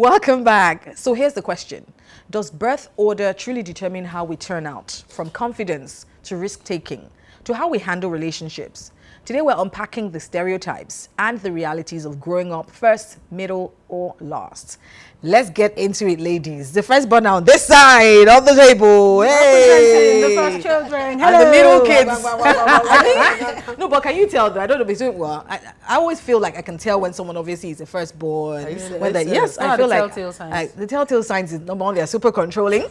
Welcome back. So here's the question. Does birth order truly determine how we turn out? From confidence to risk-taking to how we handle relationships. Today we're unpacking the stereotypes and the realities of growing up first, middle, or last. Let's get into it, ladies. The firstborn on this side of the table. Hey! The first children. Hello. And the middle kids. No, but can you tell, though? I don't know between, well, I always feel like I can tell when someone obviously is a firstborn. Yes, I feel like the telltale signs is number one, they are super controlling.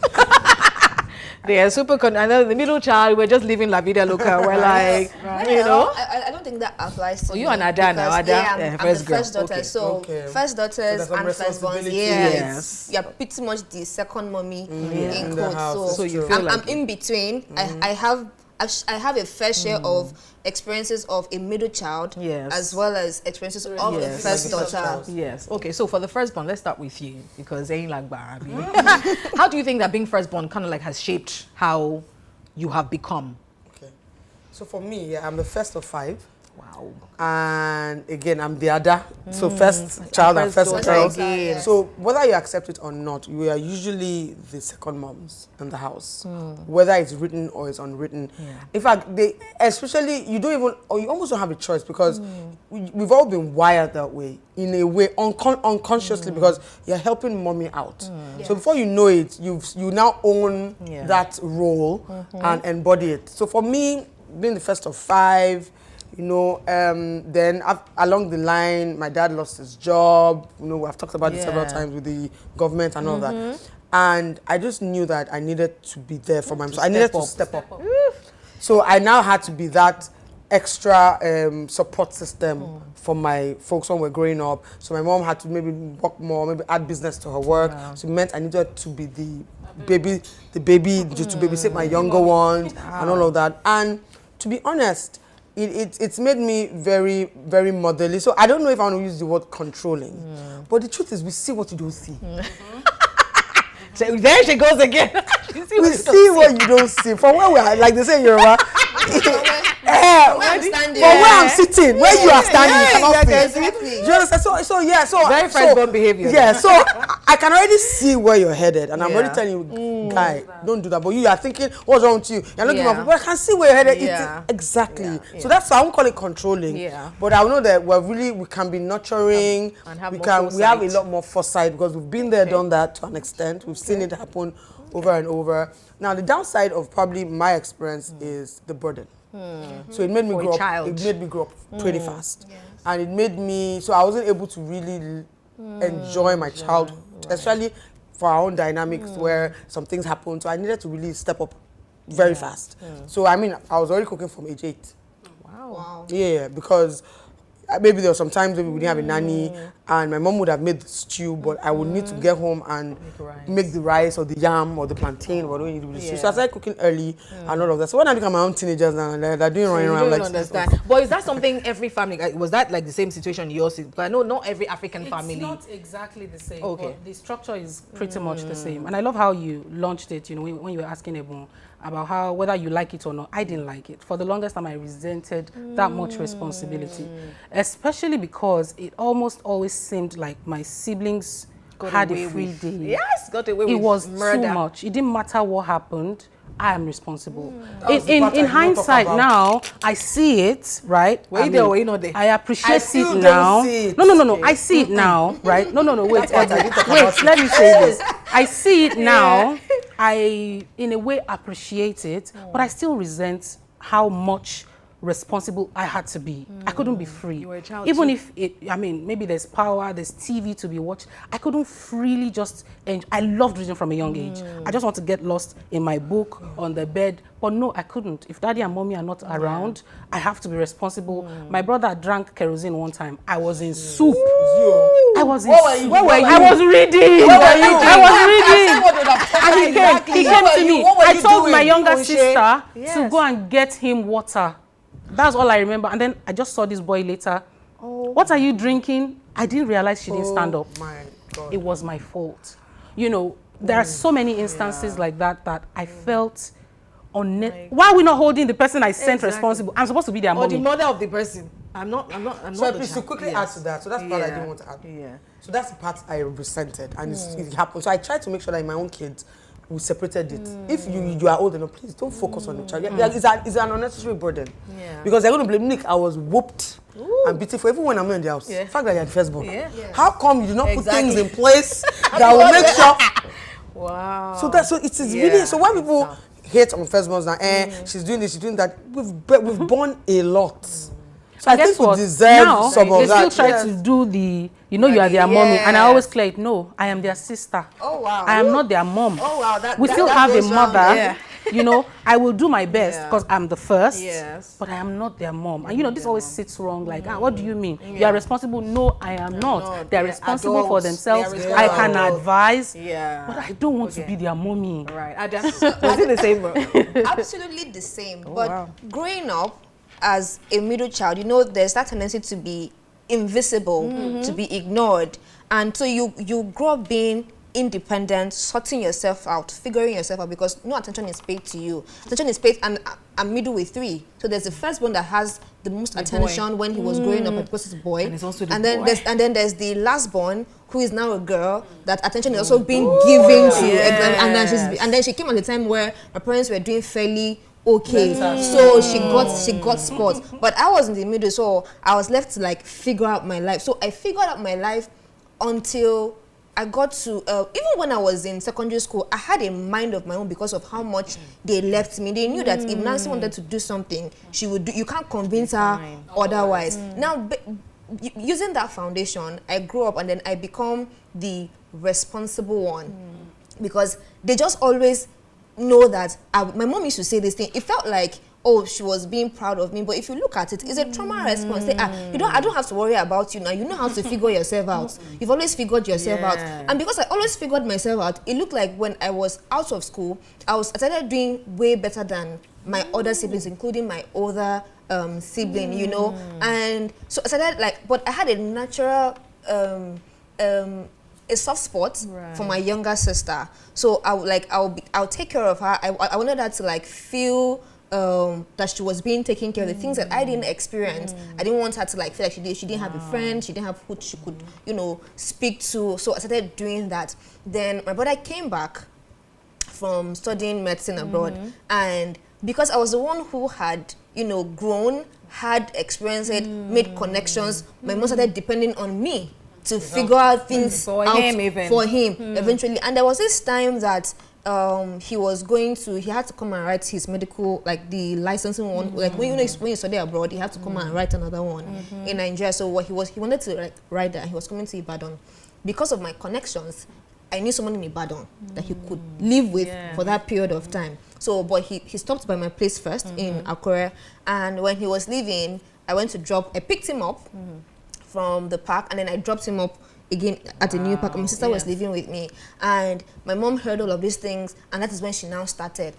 They are super and then the middle child, we're just living la vida loca. We're like, you know. I don't think that applies to you and Ada now. I'm the first daughter. Okay. So first daughters and firstborns, yes. You're pretty much the second mommy in quotes. So you feel I'm in between. I have a fair share of experiences of a middle child, as well as experiences of a first daughter. Yes. Okay. So for the firstborn, let's start with you because ain't like Barbie. How do you think that being firstborn kind of like has shaped how you have become? Okay. So for me, I'm the first of 5. Wow. And again, I'm the other. So first child and first child. So whether you accept it or not, we are usually the second moms in the house. Whether it's written or it's unwritten. In fact, especially, you don't even, or you almost don't have a choice because we've all been wired that way, in a way, unconsciously, because you're helping mommy out. So before you know it, you now own that role and embody it. So for me, being the first of 5, you know, then along the line, my dad lost his job. You know, I've talked about it several times with the government and all that. And I just knew that I needed to be there for my mom. I needed to step up. So I now had to be that extra support system for my folks when we're growing up. So my mom had to maybe work more, maybe add business to her work. So it meant I needed to be the baby, just to babysit my younger ones and all of that. And to be honest, it's made me very, very motherly. So I don't know if I want to use the word controlling. But the truth is, we see what you don't see. So there she goes again. We see what you don't see. From where we are, like they say in Yoruba, from where I'm sitting, where you are standing, you cannot see. Do you understand? So very firstborn behavior. Yeah, so I can already see where you're headed, and I'm already telling you, guy, don't do that. But you are thinking, what's wrong with you? You're looking up, but I can see where you're headed. Exactly. So that's why I won't call it controlling. But I know that we can be nurturing. We have a lot more foresight because we've been there, done that to an extent. We've seen it happen over and over. Now the downside of probably my experience is the burden. So it made me grow up. It made me grow up pretty fast, and it made me so I wasn't able to really enjoy my childhood, especially for our own dynamics where some things happened. So I needed to really step up very fast. So I mean, I was already cooking from age 8. Wow. Yeah, because maybe there were some times maybe we didn't have a nanny and my mom would have made the stew, but I would need to get home and make the rice or the yam or the plantain or whatever you do with the stew. So I started cooking early and all of that. So when I become my own teenagers now, they're doing running around like understand. But is that something every family, was that like the same situation yours? Because I know not every African family. It's not exactly the same, but the structure is pretty much the same. And I love how you launched it, you know, when you were asking Ebon about how, whether you like it or not. I didn't like it. For the longest time, I resented that much responsibility, especially because it almost always seemed like my siblings had a free day. Yes, got away with murder. It was too much. It didn't matter what happened. I am responsible. In hindsight now, I see it, right? I appreciate it now. No. I see it now, right? No. Wait, let me say this. I see it now. I, in a way, appreciate it, but I still resent how much responsible I had to be. I couldn't be free. You were a child even too. if it, I mean, maybe there's power, there's TV to be watched. I couldn't freely just enjoy. I loved reading from a young age. I just want to get lost in my book on the bed. But no, I couldn't. If daddy and mommy are not around, I have to be responsible. My brother drank kerosene one time. I was in soup. I was in soup. Where were you? I was reading. Where were you? I was reading. And he came to me. I told my younger sister to go and get him water. That's all I remember. And then I just saw this boy later. What are you drinking? I didn't realize she didn't stand up. My God. It was my fault. You know, there are so many instances like that that I felt why are we not holding the person I sent responsible? I'm supposed to be their mommy. Or the mother of the person. I'm not. So please, to quickly add to that. So that's the part I didn't want to add. Yeah. So that's the part I resented, and it happened. So I tried to make sure that in my own kids, we separated it. If you are old enough, please don't focus on the child. It's an unnecessary burden. Yeah. Because they're going to blame Nick. I was whooped and beaten for even when I'm in the house. Yeah. The fact that you're the firstborn. Yeah. How come you do not put things in place that will make sure? Wow. So it is really. So when people hate on firstborns now, she's doing this, she's doing that. We've borne a lot. So I think we deserve some of that. They still try to do the, you are their mommy. And I always clear it, no, I am their sister. Oh, wow. I am not their mom. Oh, wow. We still have a mother. I will do my best because I'm the first. Yes. But I am not their mom. And, this always sits wrong. Like, what do you mean? You are responsible? No, I am not. They are responsible for themselves. I can advise. Yeah. But I don't want to be their mommy. Right. Was it the same? Absolutely the same. But growing up, as a middle child, there's that tendency to be invisible, to be ignored. And so you grow up being independent, sorting yourself out, figuring yourself out, because no attention is paid to you. Attention is paid, and I'm middle with 3. So there's the firstborn that has the most attention when he was growing up, because he's a boy. And it's also the boy. Then there's the lastborn, who is now a girl, that attention is also being given to. And then she came at a time where my parents were doing fairly okay, so she got sports, but I was in the middle, so I was left to figure out my life. So I figured out my life until I got to even when I was in secondary school, I had a mind of my own because of how much they left me. They knew that if Nancy wanted to do something, she would do. You can't convince her otherwise. Now, using that foundation, I grew up and then I become the responsible one because they just always know that my mom used to say this thing. It felt like, oh, she was being proud of me, but if you look at it, it's a trauma response. I don't have to worry about you now. You know how to figure yourself out. You've always figured yourself out. And because I always figured myself out, it looked like when I was out of school, I started doing way better than my other siblings, including my older sibling, And so I started but I had a natural a soft spot for my younger sister, so I'll take care of her. I wanted her to feel that she was being taken care of. The things that I didn't experience, I didn't want her to feel like she didn't have a friend, she didn't have who she could speak to. So I started doing that. Then my brother came back from studying medicine abroad, and because I was the one who had grown, had experienced it, made connections, my mom started depending on me to figure out things for him eventually. And there was this time that he had to come and write his medical, the licensing one. When you study abroad, you have to come and write another one in Nigeria. So he wanted to write that. He was coming to Ibadan. Because of my connections, I knew someone in Ibadan that he could live with for that period of time. So, but he stopped by my place first in Akure, and when he was leaving, I picked him up from the park, and then I dropped him up again at the new park. My sister was living with me, and my mom heard all of these things, and that is when she now started.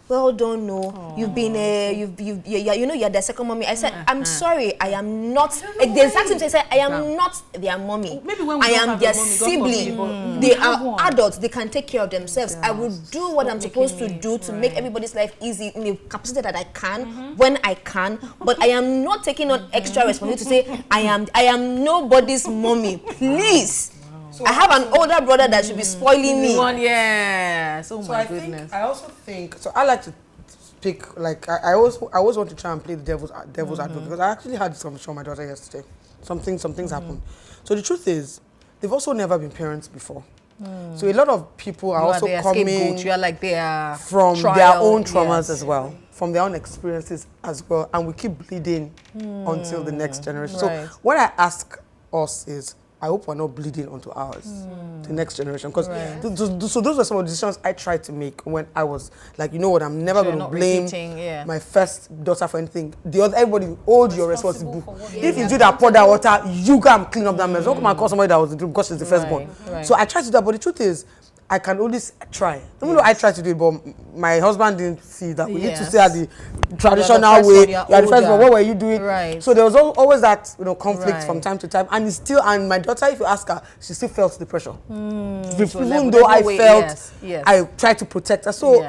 Well done, no. You've been you're their second mommy. I said, I'm sorry, I am not. The exact same thing. I said, I am not their mommy. Maybe when I am their sibling. They are adults. They can take care of themselves. I will do what I'm supposed to do to make everybody's life easy in the capacity that I can, when I can. But I am not taking on extra responsibility to say I am nobody's mommy. Please. So I have an older brother that should be spoiling me. Oh my goodness. I also think, so I like to pick, I always want to try and play the devil's advocate, because I actually had some show my daughter yesterday. Some things happened. So the truth is, they've also never been parents before. So a lot of people are also coming from their own traumas as well, from their own experiences as well, and we keep bleeding until the next generation. So what I ask us is, I hope we're not bleeding onto ours, the next generation. Because so those were some of the decisions I tried to make when I was I'm never going to blame my first daughter for anything. Everybody hold your responsibility. If you do that, pour that water, you go and clean up that mess. Don't come and call somebody that was doing because she's the firstborn. So I tried to do that, but the truth is, I can only try. Even though I tried to do it, but my husband didn't see that. We need to say the traditional way. You are the firstborn. What were you doing? Right. So there was always that conflict from time to time, and it's still. And my daughter, if you ask her, she still felt the pressure. Even though I felt, I tried to protect her. So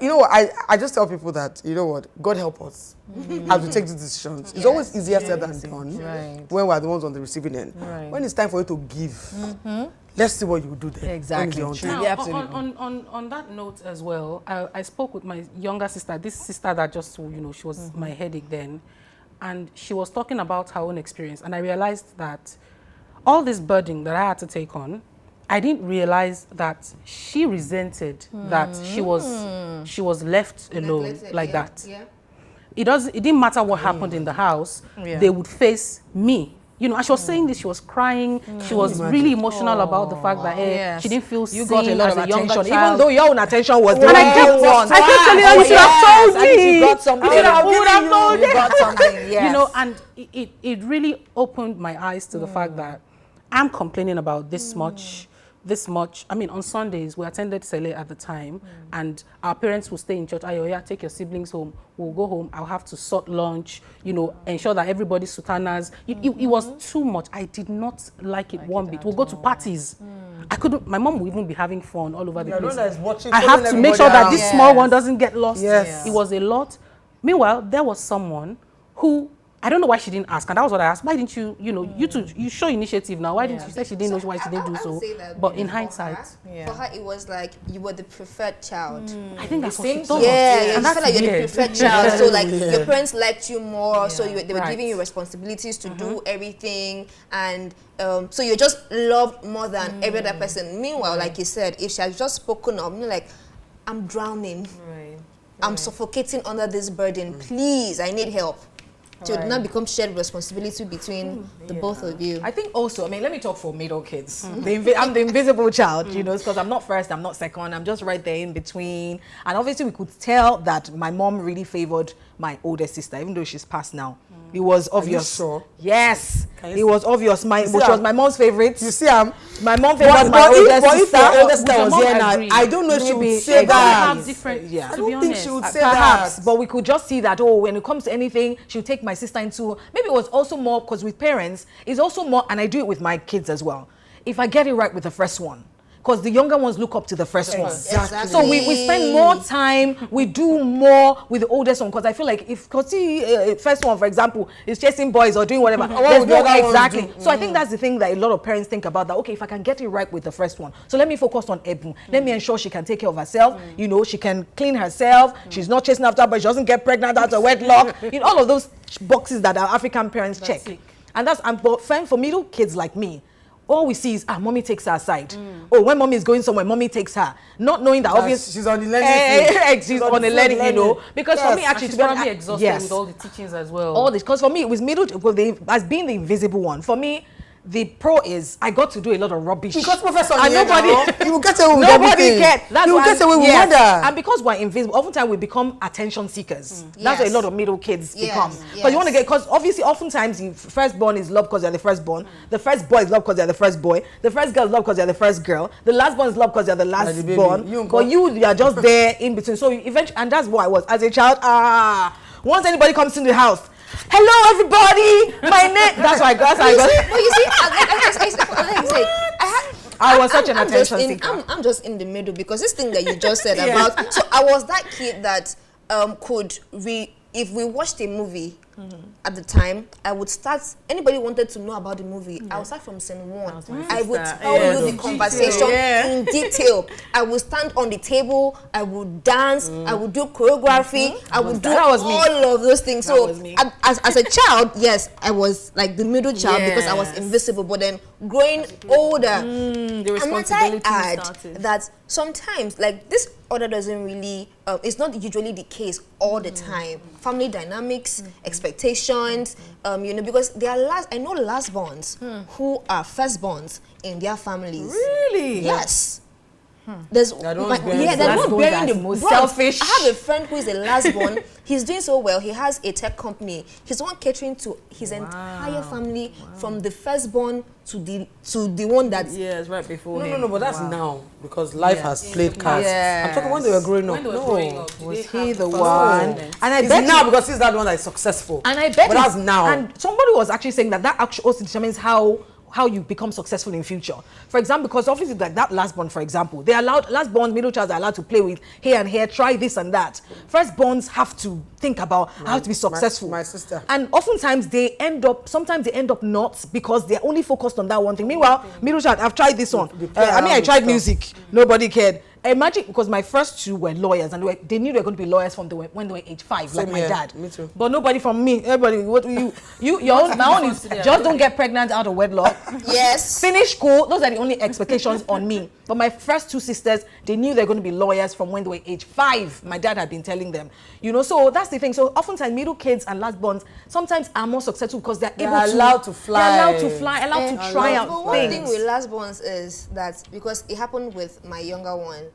you know what, I just tell people that, you know what, God help us as we take these decisions. It's always easier said than done when we're the ones on the receiving end. When it's time for you to give, let's see what you do there. Exactly. On that note as well, I spoke with my younger sister, this sister that just, you know, she was my headache then. And she was talking about her own experience. And I realized that all this burden that I had to take on, I didn't realize that she resented that she was left alone like that. Yeah. It didn't matter what happened in the house, they would face me. You know, as she was saying this, she was crying. She was really emotional about the fact that she didn't feel seen. You got a lot of attention, even though your own attention was the I kept telling her, you should have told me. You got something. You got something. You know, and it really opened my eyes to the fact that I'm complaining about this much. I mean, on Sundays, we attended Sele at the time, and our parents will stay in church. Ayoya, take your siblings home. We'll go home. I'll have to sort lunch, you know, ensure that everybody's sutanas. It was too much. I did not like it one bit. We'll go to parties. I couldn't, my mom would even be having fun all over the place. I have to make sure that this small one doesn't get lost. It was a lot. Meanwhile, there was someone who, I don't know why she didn't ask, and that was what I asked. Why didn't you, you know, you show initiative now. Why didn't you say she didn't know why she didn't do so? But in hindsight, for her, it was like you were the preferred child. I think that's what she thought. Yeah, and I feel like you're the preferred child. So like your parents liked you more, so they were giving you responsibilities to do everything, and so you're just loved more than every other person. Meanwhile, like you said, if she had just spoken up, you're like, I'm drowning, I'm suffocating under this burden. Please, I need help. To not become shared responsibility between the both of you. I think also, I mean, let me talk for middle kids. I'm the invisible child, you know, because I'm not first, I'm not second, I'm just right there in between. And obviously we could tell that my mom really favored my older sister, even though she's passed now. It was obvious. Are you sure? Yes, it was obvious. Which was my mom's favorite. You see, my mom favored my older sister. If your older sister was here now, I don't know if she would say that. I don't think she would say perhaps, that. but we could just see that, oh, when it comes to anything, she'll take my sister into, maybe it was also more, because with parents, it's also more, and I do it with my kids as well. If I get it right with the first one, because the younger ones look up to the first one. Exactly. So we spend more time, we do more with the oldest one, because I feel like if, because first one, for example, is chasing boys or doing whatever, exactly. So I think that's the thing that a lot of parents think about, that, okay, if I can get it right with the first one, so let me focus on Ebu. Let me ensure she can take care of herself, you know, she can clean herself, she's not chasing after, but she doesn't get pregnant out of wedlock, you know, all of those boxes that our African parents check. And that's, but for middle kids like me, all we see is, mommy takes her aside. Oh, when mommy is going somewhere, mommy takes her. Not knowing that obviously she's on the learning. She's on the learning, you know. Because for me, actually, she's probably exhausted with all the teachings as well. All this, because for me, it was as being the invisible one. For me, the pro is I got to do a lot of rubbish. Because Professor, and nobody, you will get away with nobody cares. You will get away with murder. And because we're invisible, oftentimes we become attention seekers. That's what a lot of middle kids become. Because you want to get, because obviously, oftentimes the firstborn is loved because they're the firstborn. The first boy is loved because they're the first boy. The first girl is loved because they're the first girl. The last born is loved because they're the last born. But you are just there in between. So eventually, and that's what I was as a child. Once anybody comes in the house, hello everybody, my name. That's why I got. Well, you see, I was such an attention seeker. I'm just in the middle, because this thing that you just said about. So I was that kid that if we watched a movie at the time, I would start, anybody wanted to know about the movie, I would start from scene 1. I would tell you the conversation in detail. I would stand on the table, I would dance, I would do choreography, I would do all of those things. So as a child, yes, I was like the middle child because I was invisible, but then growing older, the responsibility started. That sometimes, like, this order doesn't really, it's not usually the case all the time. Family dynamics, expectations, you know, because there are I know lastborns who are firstborns in their families. Really? Yes. They're not bearing the most selfish. I have a friend who is a lastborn. He's doing so well. He has a tech company. He's the one catering to his entire family, from the firstborn to the one that right before him. No, but that's now, because life has played cards. I'm talking when they were growing up. Was he the one? And I bet now, because he's that one that is successful. And I bet, but that's now. And somebody was actually saying that actually also determines how how you become successful in future. For example, because obviously like that last born, for example, they allowed last born, middle child are allowed to play with here and here, try this and that. Firstborns have to think about how to be successful. My sister. And oftentimes sometimes they end up not, because they're only focused on that one thing. Meanwhile, middle child, I've tried this one. I tried music. Nobody cared. Imagine, because my first two were lawyers, and they knew they were going to be lawyers when they were age 5, like my dad. Me too. But nobody from me. Everybody, my own is just don't get pregnant out of wedlock. Yes. Finish school. Those are the only expectations on me. But my first two sisters, they knew they were going to be lawyers from when they were age 5. My dad had been telling them. So that's the thing. So oftentimes middle kids and last borns sometimes are more successful because they're allowed to fly. They're allowed to fly, allowed to try out things. One thing with last borns is that, because it happened with my younger one,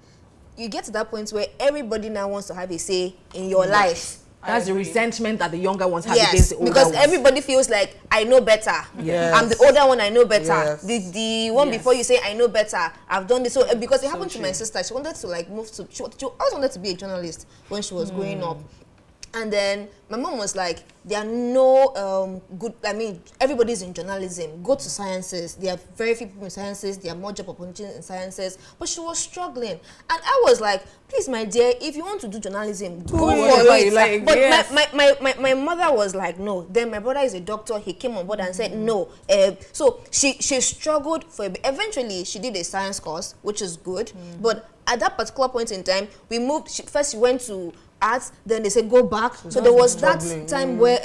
you get to that point where everybody now wants to have a say in your life. That's the resentment that the younger ones have against the older because ones. everybody feels like, I know better. Yes. I'm the older one, I know better. Yes. The one before you say, I know better, I've done this. So because it happened to my sister, she wanted to like move to, she always wanted to be a journalist when she was growing up. And then my mom was like, there are no everybody's in journalism. Go to sciences. There are very few people in sciences. There are more job opportunities in sciences. But she was struggling. And I was like, please, my dear, if you want to do journalism, go for it. But my mother was like, no. Then my brother is a doctor. He came on board and said, no. So she struggled for a bit. Eventually, she did a science course, which is good. But at that particular point in time, we moved. First, she went to arts, then they said go back. So there was that time where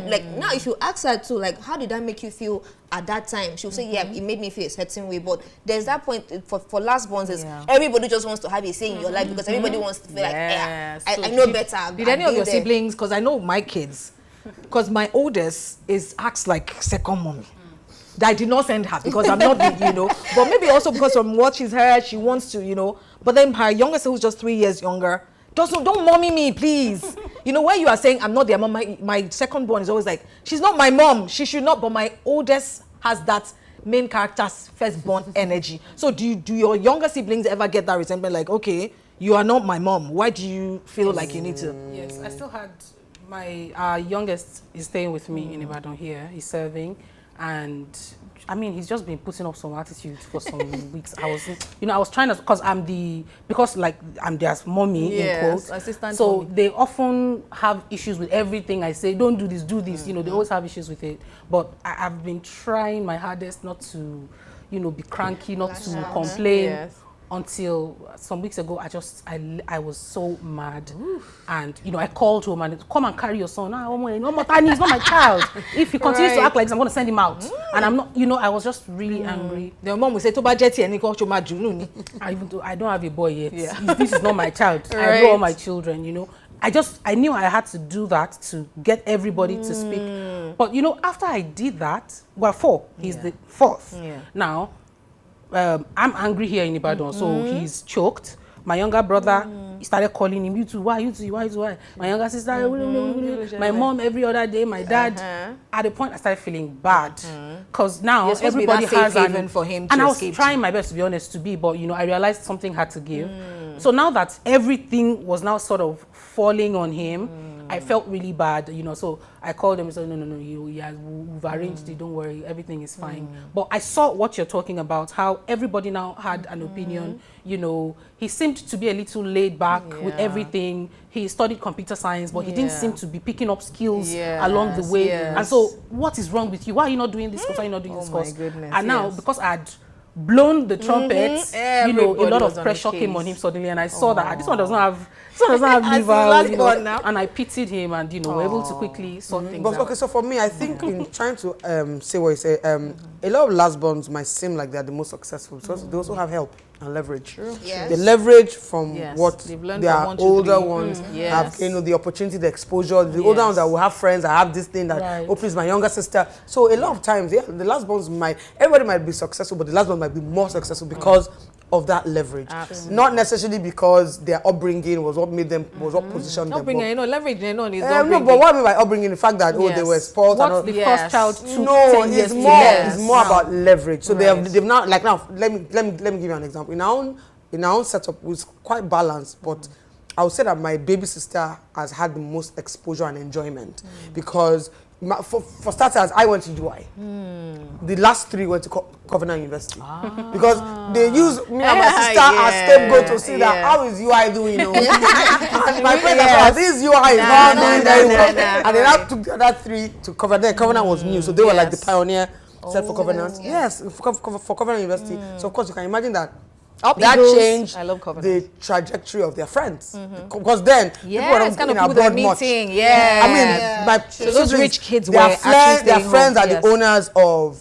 like now if you ask her to like, how did that make you feel at that time, she'll say, yeah, it made me feel a certain way. But there's that point for last borns is everybody just wants to have a say in your life, because everybody wants to feel like, I know better. Did any of your siblings, because I know my kids, because my oldest acts like second mommy. I did not send her because I'm not but maybe also because from what she's heard, she wants to, but then her youngest, who's just 3 years younger, don't mommy me, please. Where you are saying I'm not their mom, my second born is always like, she's not my mom, she should not. But my oldest has that main character's firstborn energy. So do your younger siblings ever get that resentment, like, okay, you are not my mom, why do you feel like you need to? Yes, I still had my youngest is staying with me in Ibadan here. He's serving, and I mean, he's just been putting up some attitude for some weeks. I was trying to, because I'm their mommy, in quotes. Assistant so mommy. They often have issues with everything I say. Don't do this, do this. They always have issues with it. But I've been trying my hardest not to, be cranky, not to complain. Yes. Until some weeks ago, I was so mad. And I called home and come and carry your son. He's not my child. If he continues to act like this, I'm going to send him out. And I'm not, I was just really angry. Your mom will say, Toba Jetty and I don't have a boy yet. This is not my child. I know all my children, I knew I had to do that to get everybody to speak. But after I did that, he's the fourth. Now, I'm angry here in Ibadan, so he's choked. My younger brother started calling him, you two, why? My younger sister, my mom every other day, my dad. At the point, I started feeling bad. Because now everybody has an... for him and I was trying my best, to be honest, to be, but I realized something had to give. So now that everything was now sort of falling on him, I felt really bad, so I called him and said, no, we've arranged it, don't worry, everything is fine. But I saw what you're talking about, how everybody now had an opinion. He seemed to be a little laid back with everything. He studied computer science, but he didn't seem to be picking up skills along the way. And so, what is wrong with you? Why are you not doing this course? Why are you not doing this course? And now, because I'd blown the trumpet, a lot of pressure came on him suddenly, and I saw that this one doesn't have liver, and I pitied him, and we're able to quickly sort things out. Okay, so for me, I think in trying to say what you say, a lot of last borns might seem like they're the most successful, so they also have help and leverage. Yes. They leverage from what their from older ones have, the opportunity, the exposure. The older ones that will have friends, I have this thing that, oh please, my younger sister. So a lot of times, the last borns everybody might be successful, but the last one might be more successful because of that leverage. Absolutely. Not necessarily because their upbringing was what made them, was what positioned them. Upbringing, leverage, is no, but what I mean by upbringing, the fact that they were spoiled. What's the first child took 10 years to it's more about leverage. So they've now, like now, let me give you an example. In our own setup, it was quite balanced, but I would say that my baby sister has had the most exposure and enjoyment because For starters, I went to UI. The last 3 went to Covenant University. Because they use me and my sister as scapegoat to see that how is UI doing, And my friends are like, this UI is not doing very well. And then I took the other 3 to Covenant. Covenant was new, so they were like the pioneer set for Covenant. Yes, for Covenant University. So of course you can imagine that that changed the trajectory of their friends. Because then people were not in abroad much. I mean, my those rich kids their were friends are the owners of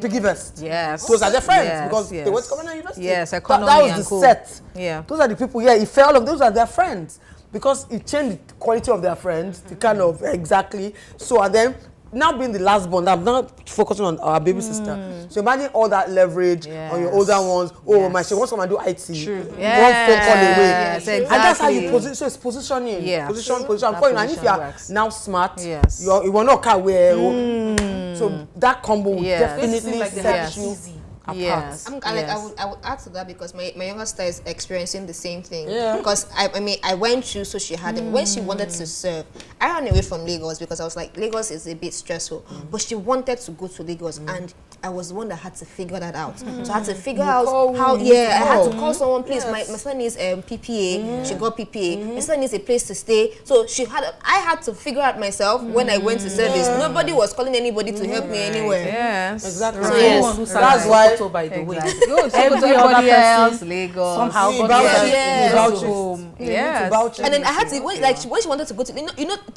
Piggy Vest. Yes. Those are their friends because they went to Covenant University. Yes, that was the set. Yeah. Those are the people, it fell off. Those are their friends. Because it changed the quality of their friends, the kind of, exactly. So, and then, now being the last born, I'm not focusing on our baby sister. So imagine all that leverage on your older ones. Oh, my she wants to come and do IT. True. One phone call away. Yes, exactly. And that's how you position. So it's positioning. Position. And if you are now smart, you will not car where. So that combo will definitely set you apart. Yes. I would add to that because my younger sister is experiencing the same thing. Because I went through, so she had it. When she wanted to serve, I ran away from Lagos because I was like, Lagos is a bit stressful. But she wanted to go to Lagos, and I was the one that had to figure that out. So I had to figure out how. I had to call someone. Please, my son needs PPA. She got PPA. My son needs a place to stay. So I had to figure out myself when I went to service. Nobody was calling anybody to help me anywhere. Yes, exactly. So that's why. By the way, everybody else, Lagos, somehow home. Yes. And then I had to when she wanted to go to,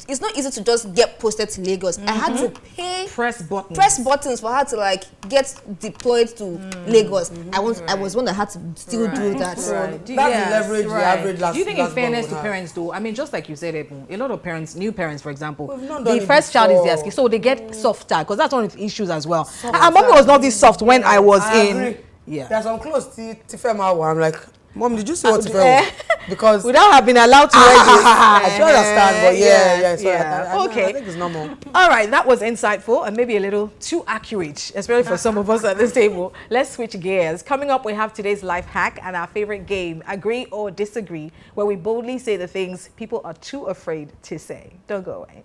it's not easy to just get posted to Lagos. I had to pay press buttons for her to get deployed to Lagos. I was one that had to still do that. That's the leverage the average last. Do you think, in fairness to parents, though, I mean, just like you said, a lot of parents, new parents, for example, the first child is their skin, so they get softer because that's one of the issues as well. And mommy was not this soft when I was in. There's some clothes Tifema where I'm like, Mom, did you see what Tifema? Because without have been allowed to wear this. I do understand, but okay. I think it's normal. All right, that was insightful and maybe a little too accurate, especially for some of us at this table. Let's switch gears. Coming up, we have today's life hack and our favorite game, Agree or Disagree, where we boldly say the things people are too afraid to say. Don't go away.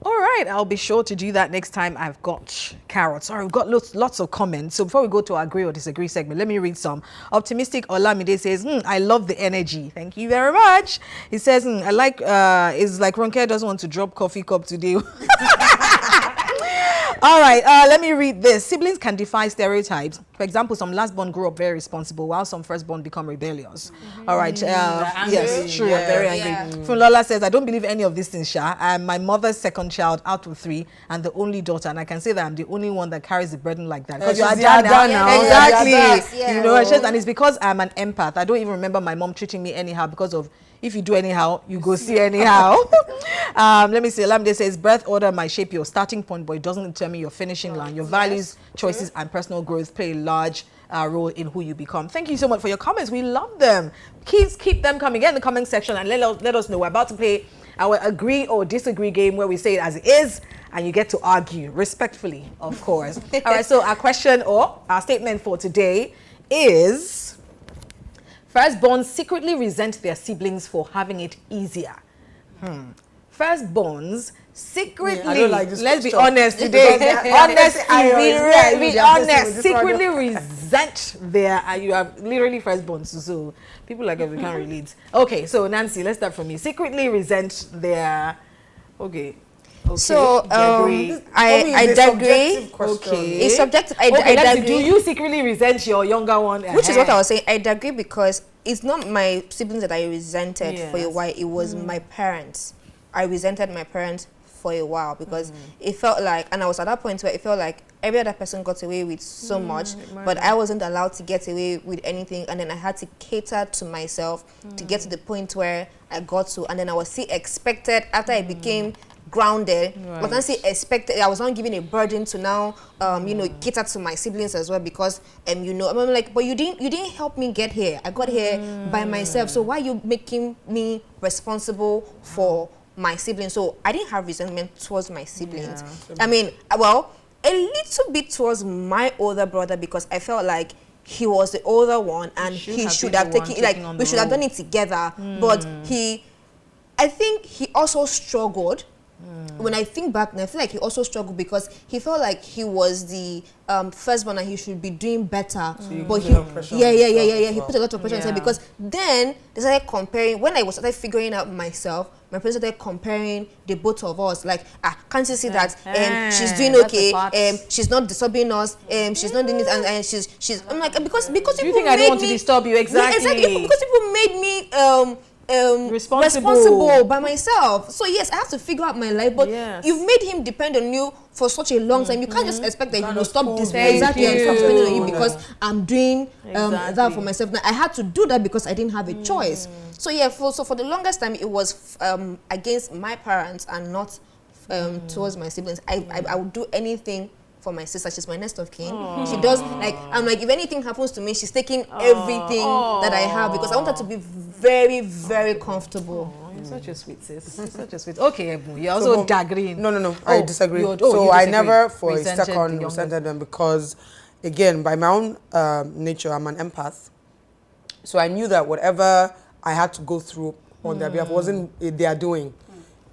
All right, I'll be sure to do that next time I've got carrots. Sorry, we've got lots of comments. So before we go to our agree or disagree segment, let me read some. Optimistic Olamide says, I love the energy. Thank you very much. He says, I like, it's like Ronke doesn't want to drop coffee cup today. All right, let me read this. Siblings can defy stereotypes. For example, some lastborn grew up very responsible, while some firstborn become rebellious. All right, yes, true, very angry. Funlola says, I don't believe any of these things, Sha. I'm my mother's second child out of 3 and the only daughter, and I can say that I'm the only one that carries the burden like that. Because you are done now. Exactly. You know, and it's because I'm an empath. I don't even remember my mom treating me anyhow because of, if you do anyhow, you go see anyhow. Let me see. Lamde says, birth order might shape your starting point, but it doesn't determine your finishing line. Your values, choices, and personal growth play a large role in who you become. Thank you so much for your comments. We love them. Keep them coming. Get in the comment section and let us know. We're about to play our agree or disagree game where we say it as it is and you get to argue respectfully, of course. All right, so our question or our statement for today is... Firstborns secretly resent their siblings for having it easier. Firstborns secretly, let's be honest today, secretly resent their, you are literally firstborns, so people like us, we can't relate. Okay, so Nancy, let's start from you. Secretly resent their, okay. Okay. So I agree. Okay. It's subjective. I agree. Do you secretly resent your younger one? Which is what I was saying. I agree because it's not my siblings that I resented for a while. It was my parents. I resented my parents for a while because it felt like, and I was at that point where it felt like every other person got away with so much, but I wasn't allowed to get away with anything, and then I had to cater to myself to get to the point where I got to, and then I was still expected after I became grounded. I was not still expected. I was not given a burden to now, you know, cater to my siblings as well because, you know, I'm like, but you didn't help me get here. I got here by myself. So why are you making me responsible for my siblings? So I didn't have resentment towards my siblings. I mean, well, a little bit towards my older brother because I felt like he was the older one and he should have taken, like, we should have done it together. But I think he also struggled. When I think back, I feel like he also struggled because he felt like he was the firstborn and he should be doing better. But he put a lot of pressure on himself because then they started comparing. When I started figuring out myself, my parents started comparing the both of us. Like, can't you see that she's doing okay? She's not disturbing us. She's not doing it, and she's. I'm like, because people you think I don't want to disturb you? Exactly. Yeah, exactly. Because people made me responsible by myself. So yes, I have to figure out my life, but you've made him depend on you for such a long time. You can't just expect that he will stop this and stop depending on you because I'm doing that for myself. Now I had to do that because I didn't have a choice. So yeah, for the longest time it was against my parents and not towards my siblings. I would do anything for my sister. She's my next of kin. She does, like, I'm like, if anything happens to me, she's taking everything that I have because I want her to be very, very comfortable. You're such a sweet sis. You're such a sweet. Okay, you're also disagreeing. No. I disagree. So I never for a second resented them because, again, by my own nature, I'm an empath. So I knew that whatever I had to go through on their behalf wasn't their doing.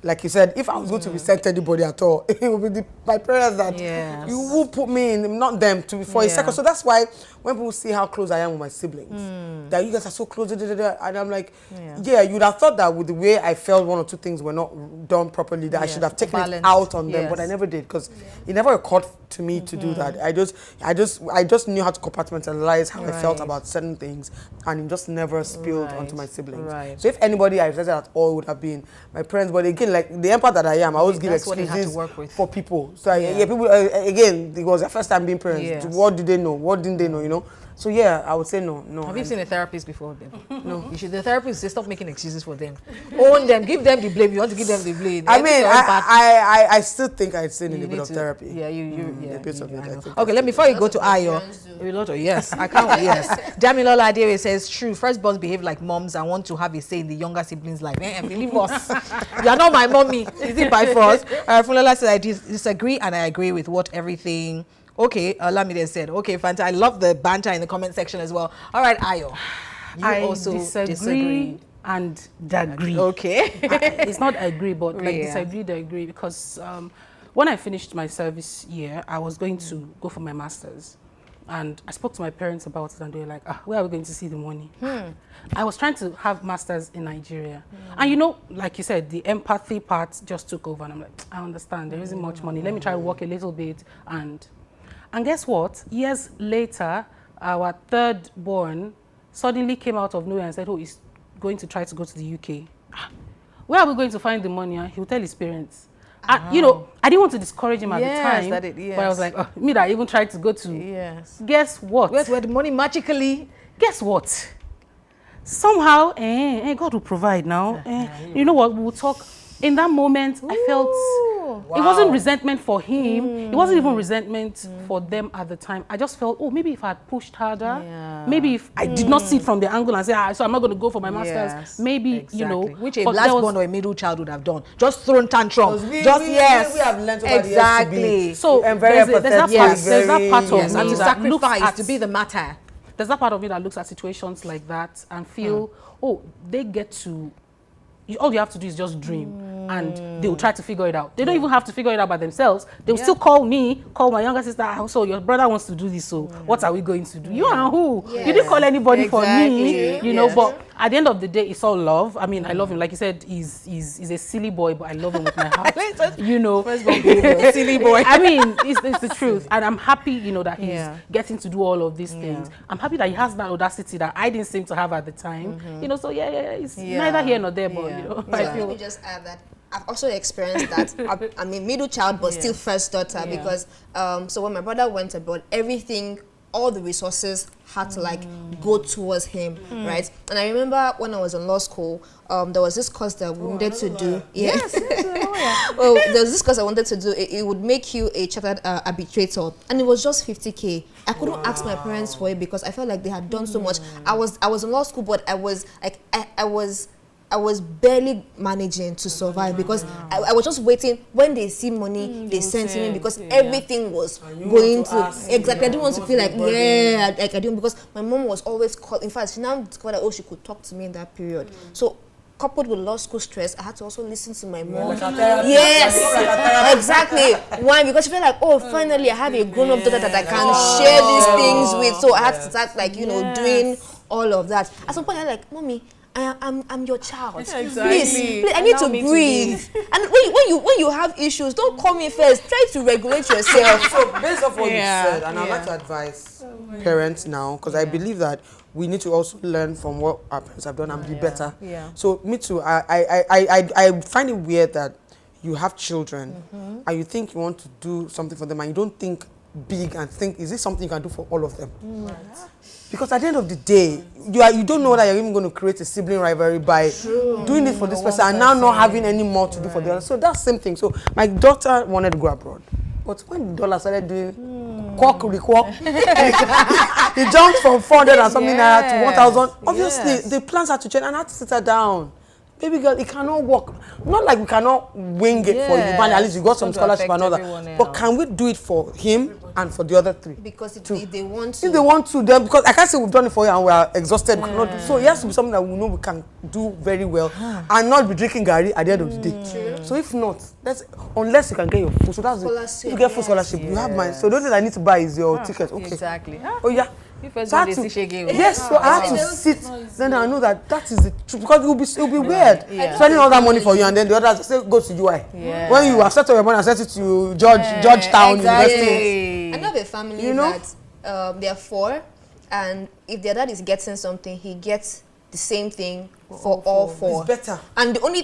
Like you said, if I was going to resent anybody at all, it would be my parents that you will put me in, not them, for a second. So that's why when people see how close I am with my siblings, that you guys are so close, and I'm like, you'd have thought that with the way I felt one or two things were not done properly, that I should have taken it out on them, but I never did because it never occurred to me to do that. I just knew how to compartmentalize how I felt about certain things, and it just never spilled onto my siblings. So if anybody I resented at all would have been my parents, but again, like the empath that I am, I always give excuses for people. So people again, it was their first time being parents. What did they know? What didn't they know? You know. So yeah, I would say no. Have you seen a therapist before them? No. You should. The therapist say stop making excuses for them. Own them. Give them the blame. You want to give them the blame. I mean, I still think I'd seen a bit of therapy. Yeah, a bit of it. Okay, before you go to Ayo, yes, I can't. Yes, Damilola Adewe says true. Firstborns behave like moms and want to have a say in the younger siblings' life. Believe us, you are not my mommy. Is it by force? Fulola says I disagree and I agree with what everything. Okay, Lamide said, okay, Fanta, I love the banter in the comment section as well. All right, Ayo, I also disagree and agree. Okay. It's not agree, but like disagree to agree because when I finished my service year, I was going to go for my master's. And I spoke to my parents about it and they were like, where are we going to see the money? I was trying to have masters in Nigeria. And you know, like you said, the empathy part just took over. And I'm like, I understand, there isn't much money. Let me try to work a little bit. And guess what? Years later, our third born suddenly came out of nowhere and said, he's going to try to go to the UK. Where are we going to find the money? He'll tell his parents. You know, I didn't want to discourage him at the time, but I was like, me that I even tried to go to. Guess what? Where the money magically? Guess what? Somehow, God will provide now. You know what? We'll talk. In that moment, I felt it wasn't resentment for him. It wasn't even resentment for them at the time. I just felt, maybe if I had pushed harder, maybe if I did not see it from the angle and say, so I'm not going to go for my master's, maybe, you know. Which a last born or a middle child would have done. Just thrown tantrum. We have learned exactly. So there's that part of me and to that sacrifice to be the matter. There's that part of me that looks at situations like that and feel, they get to, all you have to do is just dream and they'll try to figure it out. They don't even have to figure it out by themselves. They'll still call me, call my younger sister, so your brother wants to do this, so what are we going to do? You and who? You didn't call anybody for me, you know, but at the end of the day, it's all love. I mean, I love him. Like you said, he's a silly boy, but I love him with my heart. You know, silly boy. I mean, it's the truth, and I'm happy, you know, that he's getting to do all of these things. I'm happy that he has that audacity that I didn't seem to have at the time. You know, so it's neither here nor there, but you know, let me just add that I've also experienced that. I'm a middle child, but still first daughter because so when my brother went abroad, everything, all the resources had to like go towards him, right? And I remember when I was in law school, there was this course that we needed to do. Yes, well, there was this course I wanted to do. It would make you a chartered arbitrator, and it was just 50K. I couldn't ask my parents for it because I felt like they had done so much. I was in law school, but I was like I was barely managing to survive because I was just waiting when they see money, they send to me because everything was going to exactly. I didn't want to feel like I didn't, because my mom was always called. In fact, she now discovered that she could talk to me in that period. So coupled with law school stress, I had to also listen to my mom. Yes, exactly. Why? Because she felt like, finally I have a grown-up daughter that I can share these things with. So I had to start like doing all of that. At some point, I'm like, Mommy, I'm your child. Please, I need to breathe. And when you have issues, don't call me first. Try to regulate yourself. So based off what you said, and I'd like to advise parents now, because I believe that we need to also learn from what our parents have done and be better. So me too. I find it weird that you have children and you think you want to do something for them and you don't think big and think, is this something you can do for all of them? Right. Because at the end of the day, you don't know that you're even going to create a sibling rivalry by doing it for this person and now not having any more to do for the other. So that's the same thing. So my daughter wanted to go abroad. But when the dollar started doing quack, he jumped from 400 and something naira to 1,000. Obviously, the plans had to change and I had to sit her down. Baby girl, it cannot work. Not like we cannot wing it for you, but at least you got some scholarship and all that. But can we do it for him and for the other three? Because if they want to. If they want to, then, because I can't say we've done it for you and we are exhausted. We cannot do. So it has to be something that we know we can do very well and not be drinking Gary at the end of the day. So if not, unless you can get your full, so that's it. If you get full scholarship, you have mine. So the only thing I need to buy is your ticket. Okay. Exactly. Oh yeah. So I have to sit. Then I know that is the truth, because it will be weird spending all that money for you and then the others say go to UI. When you have set up your money and set it to Georgetown University. I know a family that they are 4, and if their dad is getting something, he gets the same thing for all 4. It's better. And the only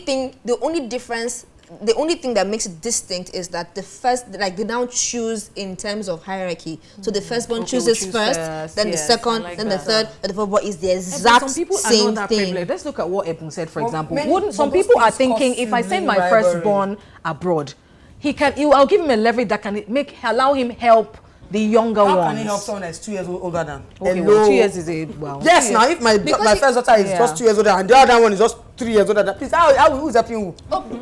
thing that makes it distinct is that the first, like they now choose in terms of hierarchy. So the firstborn chooses first, then the second, then the third, and the fourth. But it's the exact same thing. Let's look at what Epun said, for example. Some people are thinking, if I send my firstborn abroad, I'll give him a leverage that can allow him help the younger ones. How can he help someone that's 2 years older than? Okay, well, 2 years is yes, now if my first daughter is just 2 years older and the other one is just 3 years older than, please, who's helping who?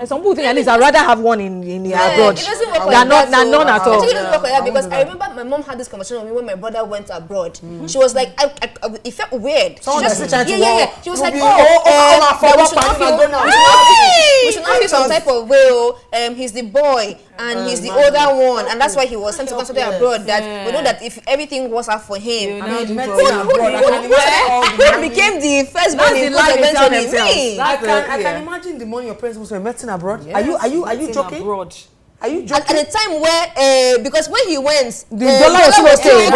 Some people think at least I'd rather have one in abroad. It doesn't work like that. None at all. It doesn't work like that because I remember my mom had this conversation with me when my brother went abroad. She was like, it felt weird. She was like, we should not feel some type of way. He's the boy and he's the older one, and that's why he was sent to go study abroad. That we know that if everything was up for him, who became the firstborn in eventually? Me. I can imagine the money your parents must have medicine abroad. Yes. Are you joking? Abroad. Are you joking? At the time where, because when he went, the dollar was supposed to the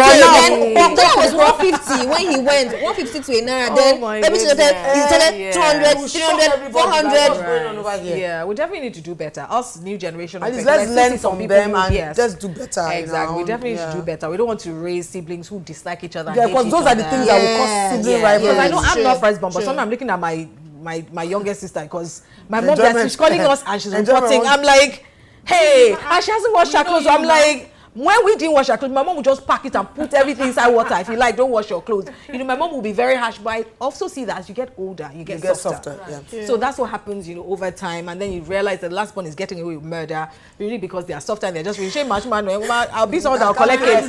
dollar was 150 when he went, 150 to a naira. Then maybe he started 200, 300, 400. Yeah, we definitely need to do better. Us, new generation. Let's learn from them and just do better. Exactly, we definitely need to do better. We don't want to raise siblings who dislike each other. Yeah, because those are the things that will cause sibling rivalry. I know I'm not firstborn, but sometimes I'm looking at my younger sister because my mom, she's calling us and she's reporting. I'm like, hey, and she hasn't washed her clothes. So I'm like, when we didn't wash our clothes, my mom would just pack it and put everything inside water. If you like, don't wash your clothes. My mom will be very harsh, but I also see that as you get older, you get softer. Yeah. So that's what happens, over time, and then you realize that the last one is getting away with murder, really because they are softer and they're just really I'll be someone that'll collect it.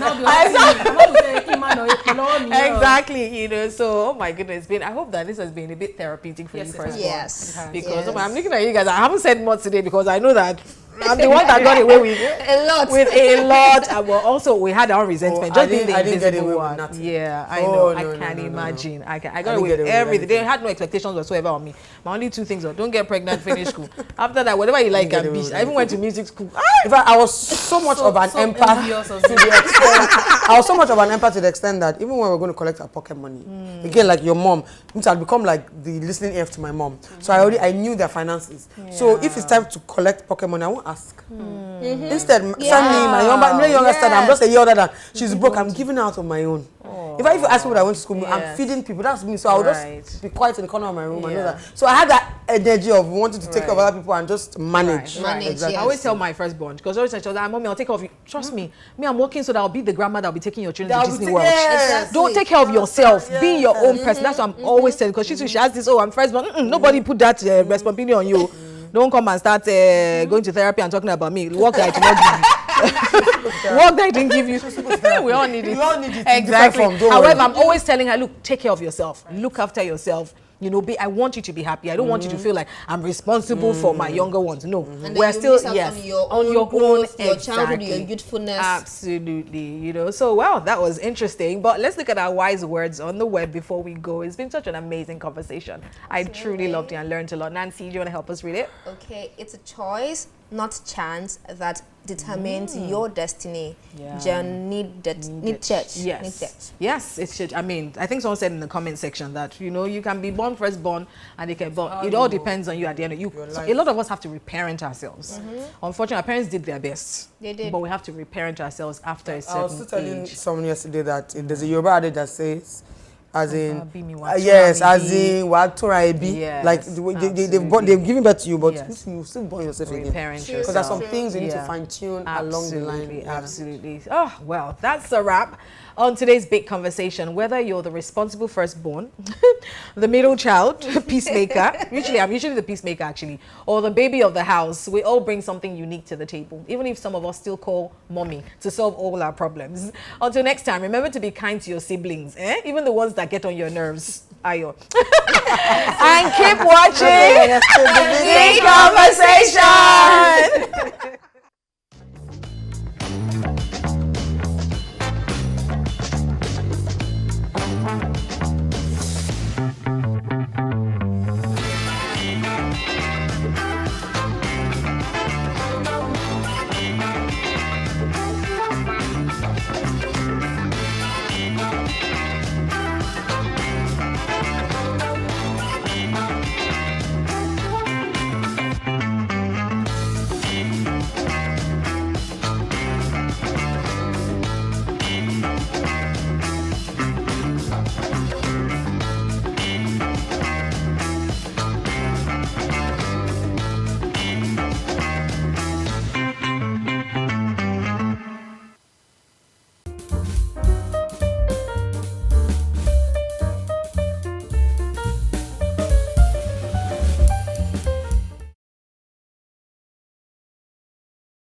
Exactly, so oh my goodness, I hope that this has been a bit therapeutic for you first. Yes. Because I'm looking at you guys, I haven't said much today because I know that I'm the one that got away with a lot. Well, also we had our resentment. I didn't get away with nothing. Yeah, I know. I can't imagine. I got away with everything. They had no expectations whatsoever on me. My only 2 things were don't get pregnant, finish school. After that, whatever you like can be. I even went to music school. In fact, I was so much of an empath to the extent. I was so much of an empath to the extent that even when we were going to collect our pocket money, again, like your mom, I'd become like the listening ear to my mom. So I knew their finances. So if it's time to collect pocket money, I won't ask. Instead, send me my younger sister. I'm just a year older than she's broke. I'm giving out on my own. If I ask people that I went to school, I'm feeding people. That's me. So I would just be quiet in the corner of my room and know that. So I had that energy of wanting to take care of other people and just manage. Exactly. I always tell my firstborn because always I tell her, "Mommy, I'll take care of you. Trust me. I'm working so that I'll be the grandma that'll be taking your children to Disney World. Exactly. Don't take care of yourself. Be your own person." That's what I'm always telling because she has this. Oh, I'm firstborn. Nobody put that responsibility on you. Don't come and start going to therapy and talking about me. Work that I did not give you. Work that I didn't give you. We all need it. We all need it. Exactly. However, I'm always telling her, look, take care of yourself. Look after yourself. You know, I want you to be happy. I don't want you to feel like I'm responsible for my younger ones. No, we're still on your own growth, your childhood, your youthfulness. Absolutely. You know, so wow, that was interesting. But let's look at our wise words on the web before we go. It's been such an amazing conversation. I truly loved it and learned a lot. Nancy, do you want to help us read it? Okay, it's a choice, not chance, that determines your destiny. Need church. Yes, it should. I mean, I think someone said in the comment section that, you know, you can be born firstborn and they can, but it all depends on you at the end of you. So a lot of us have to reparent ourselves. Unfortunately, our parents did their best. They did. But we have to reparent ourselves after a certain age. I was telling someone yesterday that there's a Yoruba adage that says, as in, like they've given birth to you, but you still born yourself again. Because there's some things you need to fine tune along the line. Absolutely. Oh well, that's a wrap on today's big conversation. Whether you're the responsible firstborn, the middle child, peacemaker. I'm usually the peacemaker actually, or the baby of the house. We all bring something unique to the table. Even if some of us still call mommy to solve all our problems. Until next time, remember to be kind to your siblings, even the ones that get on your nerves. Ayo. And keep watching the big conversation.